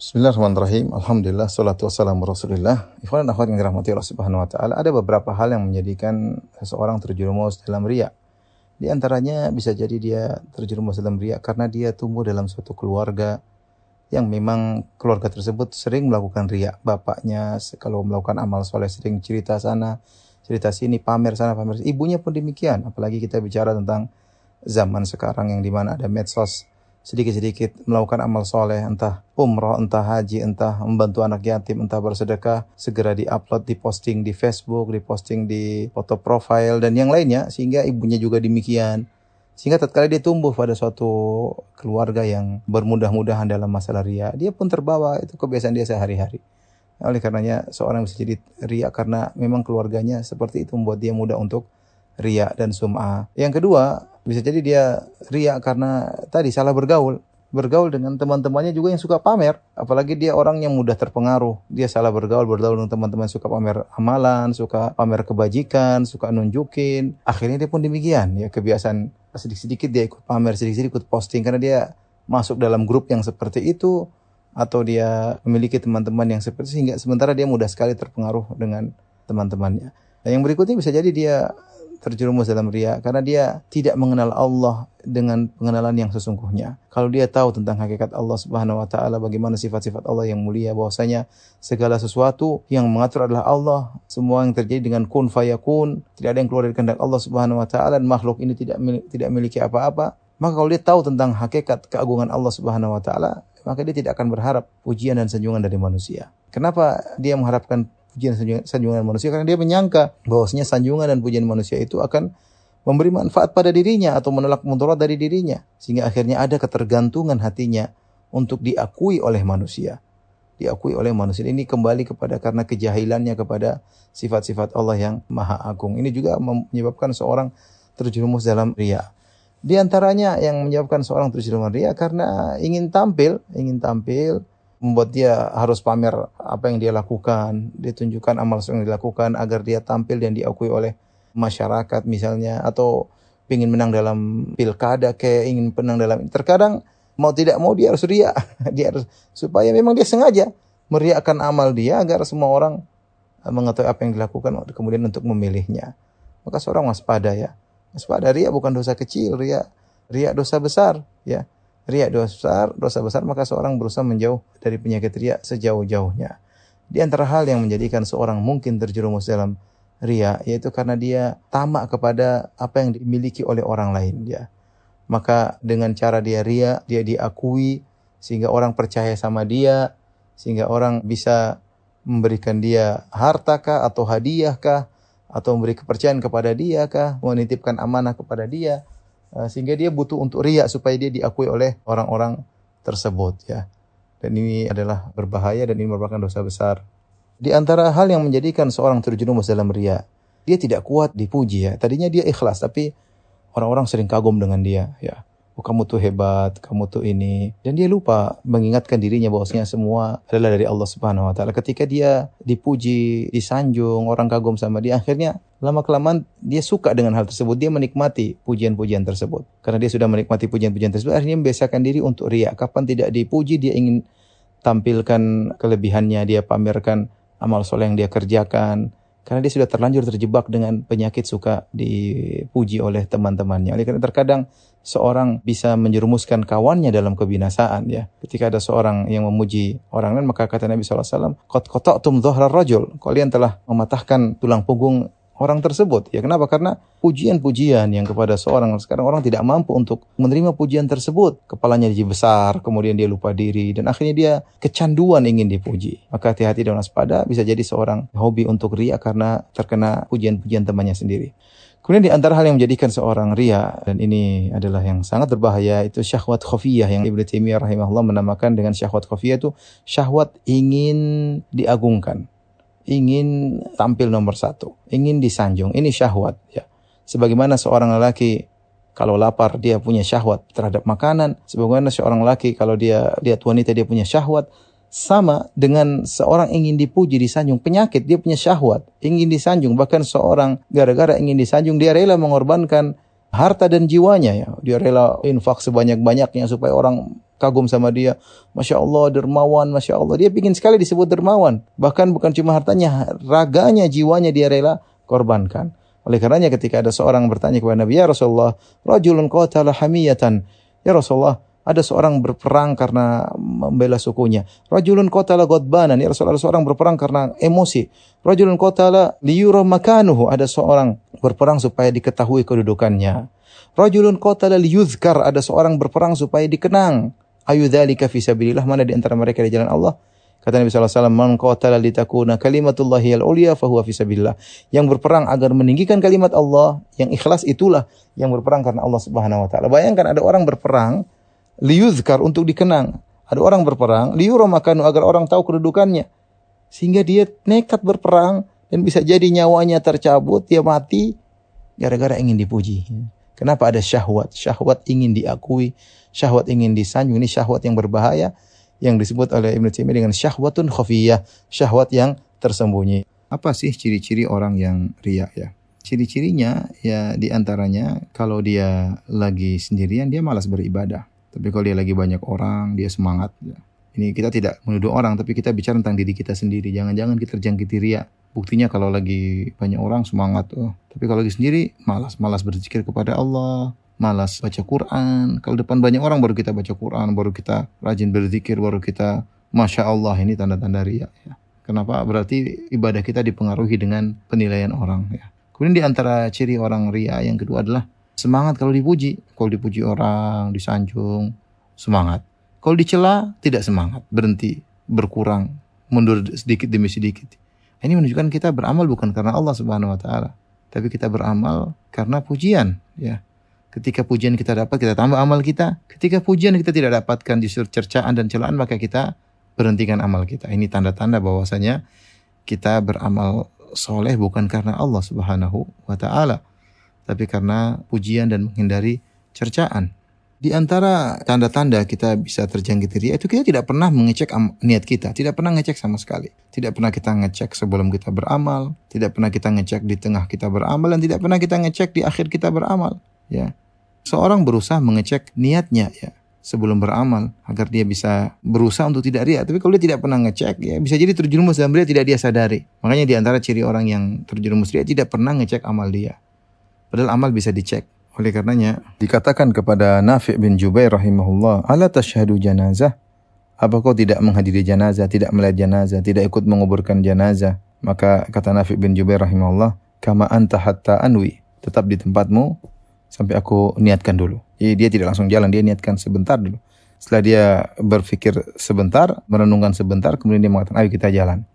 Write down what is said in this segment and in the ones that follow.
Bismillahirrahmanirrahim. Alhamdulillah, salatu wassalamu rasulillah. Ikhwan dan akhwat yang dirahmati Allah subhanahu wa ta'ala. Ada beberapa hal yang menjadikan seseorang terjerumus dalam riya. Di antaranya bisa jadi dia terjerumus dalam riya karena dia tumbuh dalam suatu keluarga yang memang keluarga tersebut sering melakukan riya. Bapaknya kalau melakukan amal soleh sering cerita sana, cerita sini, pamer sana, pamer sini. Ibunya pun demikian. Apalagi kita bicara tentang zaman sekarang yang dimana ada medsos, sedikit-sedikit melakukan amal soleh, entah umroh, entah haji, entah membantu anak yatim, entah bersedekah, segera diupload, diposting di Facebook, diposting di foto profile dan yang lainnya, sehingga ibunya juga demikian. Sehingga tatkala dia tumbuh pada suatu keluarga yang bermudah-mudahan dalam masalah riya, dia pun terbawa, itu kebiasaan dia sehari-hari. Oleh karenanya seorang bisa jadi riya karena memang keluarganya seperti itu, membuat dia mudah untuk riya dan sum'ah. Yang kedua, bisa jadi dia riya karena tadi salah bergaul dengan teman-temannya juga yang suka pamer. Apalagi dia orang yang mudah terpengaruh. Dia salah bergaul dengan teman-teman suka pamer amalan, suka pamer kebajikan, suka nunjukin. Akhirnya dia pun demikian. Ya, kebiasaan sedikit-sedikit dia ikut pamer, sedikit-sedikit ikut posting karena dia masuk dalam grup yang seperti itu atau dia memiliki teman-teman yang seperti itu, sehingga sementara dia mudah sekali terpengaruh dengan teman-temannya. Dan yang berikutnya bisa jadi dia terjerumus dalam riya karena dia tidak mengenal Allah dengan pengenalan yang sesungguhnya. Kalau dia tahu tentang hakikat Allah Subhanahu wa taala, bagaimana sifat-sifat Allah yang mulia, bahwasanya segala sesuatu yang mengatur adalah Allah, semua yang terjadi dengan kun fayakun, tidak ada yang keluar dari kehendak Allah Subhanahu wa taala, dan makhluk ini tidak memiliki apa-apa. Maka kalau dia tahu tentang hakikat keagungan Allah Subhanahu wa taala, maka dia tidak akan berharap pujian dan sanjungan dari manusia. Kenapa dia mengharapkan pujian sanjungan manusia? Karena dia menyangka bahwasanya sanjungan dan pujian manusia itu akan memberi manfaat pada dirinya atau menolak mudarat dari dirinya, sehingga akhirnya ada ketergantungan hatinya untuk diakui oleh manusia. Diakui oleh manusia ini kembali kepada karena kejahilannya kepada sifat-sifat Allah yang Maha Agung. Ini juga menyebabkan seorang terjerumus dalam riya. Di antaranya yang menyebabkan seorang terjerumus riya karena ingin tampil, membuat dia harus pamer apa yang dia lakukan, dia tunjukkan amal yang dilakukan agar dia tampil dan diakui oleh masyarakat misalnya, atau ingin menang dalam pilkada, kayak ingin menang dalam, terkadang mau tidak mau dia harus riya, dia harus supaya memang dia sengaja meriakan amal dia agar semua orang mengetahui apa yang dilakukan kemudian untuk memilihnya. Maka seorang waspada ya. Waspada, riya bukan dosa kecil, riya dosa besar ya. Riya dosa besar, maka seorang berusaha menjauh dari penyakit riya sejauh-jauhnya. Di antara hal yang menjadikan seorang mungkin terjerumus dalam riya, yaitu karena dia tamak kepada apa yang dimiliki oleh orang lain ya. Maka dengan cara dia riya, dia diakui sehingga orang percaya sama dia, sehingga orang bisa memberikan dia hartakah atau hadiahkah, atau memberi kepercayaan kepada dia kah, menitipkan amanah kepada dia, sehingga dia butuh untuk riya supaya dia diakui oleh orang-orang tersebut ya. Dan ini adalah berbahaya dan ini merupakan dosa besar. Di antara hal yang menjadikan seorang terjerumus dalam riya, dia tidak kuat dipuji ya. Tadinya dia ikhlas tapi orang-orang sering kagum dengan dia ya. Oh, kamu tuh hebat, kamu tuh ini. Dan dia lupa mengingatkan dirinya bahwasanya semua adalah dari Allah Subhanahu wa taala. Ketika dia dipuji, disanjung, orang kagum sama dia, akhirnya lama-kelamaan dia suka dengan hal tersebut. Dia menikmati pujian-pujian tersebut. Karena dia sudah menikmati pujian-pujian tersebut, akhirnya membiasakan diri untuk riya. Kapan tidak dipuji, dia ingin tampilkan kelebihannya, dia pamerkan amal soleh yang dia kerjakan. Karena dia sudah terlanjur terjebak dengan penyakit suka dipuji oleh teman-temannya. Oleh karena terkadang seorang bisa menjerumuskan kawannya dalam kebinasaan ya. Ketika ada seorang yang memuji orang lain, maka kata Nabi SAW, "Qad qata'tum dhahrar rajul." Kalian telah mematahkan tulang punggung orang tersebut. Ya, kenapa? Karena pujian-pujian yang kepada seorang, sekarang orang tidak mampu untuk menerima pujian tersebut. Kepalanya jadi besar, kemudian dia lupa diri, dan akhirnya dia kecanduan ingin dipuji. Maka hati-hati dan waspada, bisa jadi seorang hobi untuk riya karena terkena pujian-pujian temannya sendiri. Kemudian di antara hal yang menjadikan seorang riya, dan ini adalah yang sangat berbahaya, itu syahwat khafiyah yang Ibnu Taimiyah rahimahullah menamakan dengan syahwat khafiyah, itu syahwat ingin diagungkan, ingin tampil nomor satu, ingin disanjung. Ini syahwat ya. Sebagaimana seorang lelaki kalau lapar dia punya syahwat terhadap makanan, sebagaimana seorang lelaki kalau dia lihat wanita dia punya syahwat. Sama dengan seorang ingin dipuji, disanjung, penyakit, dia punya syahwat, ingin disanjung. Bahkan seorang gara-gara ingin disanjung, dia rela mengorbankan harta dan jiwanya ya. Dia rela infak sebanyak-banyaknya supaya orang kagum sama dia. Masya Allah dermawan, Masya Allah. Dia ingin sekali disebut dermawan. Bahkan bukan cuma hartanya, raganya, jiwanya dia rela korbankan. Oleh karenanya ketika ada seorang bertanya kepada Nabi, ya Rasulullah, rajulun qatala hamiyatan. Ya Rasulullah, ada seorang berperang karena membela sukunya. Rajulun qatala ghadbanan. Ya Rasulullah, ada seorang berperang karena emosi. Rajulun qatala liyura makanuhu. Ada seorang berperang supaya diketahui kedudukannya. Rajulun qatala liyuzkar. Ada seorang berperang supaya dikenang. Ayu dzalika fi sabilillah. Mana di antara mereka di jalan Allah? Kata Nabi sallallahu alaihi wasallam, "Man qatala litakuna kalimatullahi al-ulya fa huwa fi sabilillah." Yang berperang agar meninggikan kalimat Allah, yang ikhlas itulah yang berperang karena Allah Subhanahu wa taala. Bayangkan ada orang berperang liyuzkar, untuk dikenang. Ada orang berperang liyura makanu, agar orang tahu kedudukannya. Sehingga dia nekat berperang dan bisa jadi nyawanya tercabut, dia mati gara-gara ingin dipuji. Kenapa? Ada syahwat. Syahwat ingin diakui, syahwat ingin disanjung. Ini syahwat yang berbahaya yang disebut oleh Ibnu Taimiyah dengan syahwatun khafiyah, syahwat yang tersembunyi. Apa sih ciri-ciri orang yang riya ya? Ciri-cirinya ya diantaranya kalau dia lagi sendirian dia malas beribadah. Tapi kalau dia lagi banyak orang, dia semangat. Ini kita tidak menuduh orang, tapi kita bicara tentang diri kita sendiri. Jangan-jangan kita terjangkiti riya. Buktinya kalau lagi banyak orang semangat. Tapi kalau lagi sendiri, malas berzikir kepada Allah, malas baca Quran. Kalau depan banyak orang baru kita baca Quran, baru kita rajin berzikir, baru kita Masya Allah. Ini tanda-tanda riya. Ya. Kenapa? Berarti ibadah kita dipengaruhi dengan penilaian orang. Ya. Kemudian di antara ciri orang riya yang kedua adalah semangat kalau dipuji. Kalau dipuji orang, disanjung, semangat. Kalau dicela, tidak semangat. Berhenti, berkurang, mundur sedikit demi sedikit. Ini menunjukkan kita beramal bukan karena Allah Subhanahu wa taala, tapi kita beramal karena pujian, ya. Ketika pujian kita dapat, kita tambah amal kita. Ketika pujian kita tidak dapatkan, justru cercaan dan celaan, maka kita berhentikan amal kita. Ini tanda-tanda bahwasanya kita beramal soleh bukan karena Allah Subhanahu wa taala, tapi karena pujian dan menghindari cercaan. Di antara tanda-tanda kita bisa terjangkiti riya itu kita tidak pernah mengecek niat kita, tidak pernah ngecek sama sekali. Tidak pernah kita ngecek sebelum kita beramal, tidak pernah kita ngecek di tengah kita beramal, dan tidak pernah kita ngecek di akhir kita beramal. Ya, seorang berusaha mengecek niatnya ya sebelum beramal agar dia bisa berusaha untuk tidak riya. Tapi kalau dia tidak pernah ngecek, ya bisa jadi terjerumus dalam riya tidak dia sadari. Makanya di antara ciri orang yang terjerumus riya tidak pernah ngecek amal dia. Padahal amal bisa dicek. Oleh karenanya dikatakan kepada Nafi' bin Jubair rahimahullah, "Ala tashhadu janazah?" Apa kau tidak menghadiri janazah, tidak melihat janazah, tidak ikut menguburkan janazah? Maka kata Nafi' bin Jubair rahimahullah, "Kama anta hatta anwi." Tetap di tempatmu sampai aku niatkan dulu. Jadi dia tidak langsung jalan, dia niatkan sebentar dulu. Setelah dia berpikir sebentar, merenungkan sebentar, kemudian dia mengatakan, "Ayo kita jalan."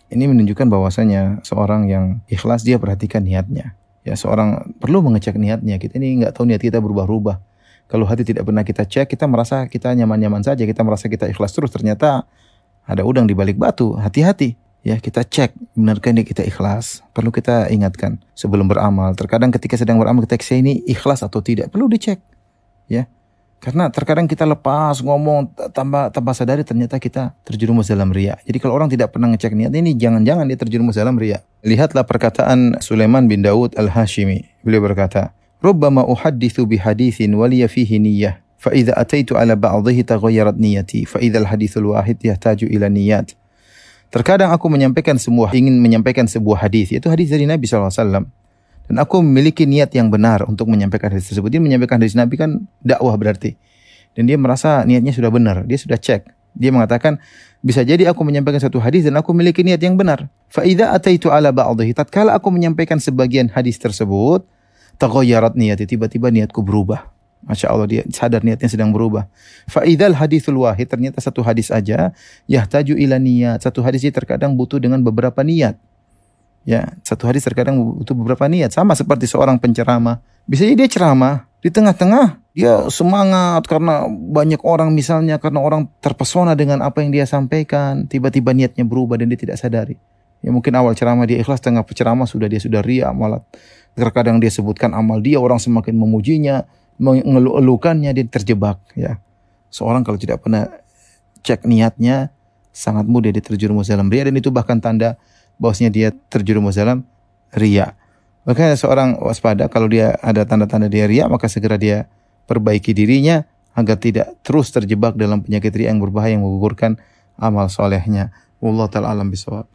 Ini menunjukkan bahwasanya seorang yang ikhlas dia perhatikan niatnya. Ya, seorang perlu mengecek niatnya. Kita ini nggak tahu niat kita berubah-ubah. Kalau hati tidak pernah kita cek, kita merasa kita nyaman-nyaman saja, kita merasa kita ikhlas terus, ternyata ada udang di balik batu. Hati-hati. Ya, kita cek benarkah ini kita ikhlas. Perlu kita ingatkan sebelum beramal. Terkadang ketika sedang beramal kita cek ini ikhlas atau tidak, perlu dicek. Ya. Karena terkadang kita lepas ngomong tanpa sadari ternyata kita terjerumus dalam riya. Jadi kalau orang tidak pernah ngecek niat ini, jangan-jangan dia terjerumus dalam riya. Lihatlah perkataan Sulaiman bin Daud al-Hashimi. Beliau berkata, "Rubbama uhaddithu bihadithin waliya fihi niyyah, fa idza ataitu ala ba'dhihi taghayyarat niyyati, fa idza al-hadithul wahid yahtaju ila niyyat." Terkadang aku ingin menyampaikan sebuah hadis, yaitu hadis dari Nabi sallallahu alaihi wasallam. Dan aku memiliki niat yang benar untuk menyampaikan hadis tersebut. Dia menyampaikan hadis Nabi kan dakwah berarti. Dan dia merasa niatnya sudah benar. Dia sudah cek. Dia mengatakan, bisa jadi aku menyampaikan satu hadis dan aku memiliki niat yang benar. Fa'idha ataitu ala ba'dhihi. Tatkala aku menyampaikan sebagian hadis tersebut, taghayyarat niyati. Tiba-tiba niatku berubah. Masya Allah, dia sadar niatnya sedang berubah. Fa'idhal hadithul wahid. Ternyata satu hadis aja, yahtaju ila niyat. Satu hadis ini terkadang butuh dengan beberapa niat. Ya, satu hadis terkadang butuh beberapa niat. Sama seperti seorang penceramah. Bisa jadi dia ceramah, di tengah-tengah dia semangat karena banyak orang misalnya, karena orang terpesona dengan apa yang dia sampaikan. Tiba-tiba niatnya berubah dan dia tidak sadari. Ya mungkin awal ceramah dia ikhlas, tengah ceramah sudah riya, malah terkadang dia sebutkan amal dia, orang semakin memujinya, mengeluh-elukannya, dia terjebak. Ya, seorang kalau tidak pernah cek niatnya, sangat mudah dia terjerumus dalam riya, dan itu bahkan tanda bahwasanya dia terjerumus dalam riya. Makanya seorang waspada kalau dia ada tanda-tanda dia riya, maka segera dia perbaiki dirinya agar tidak terus terjebak dalam penyakit riya yang berbahaya yang menggugurkan amal solehnya. Wallahu ta'ala alam bisawab.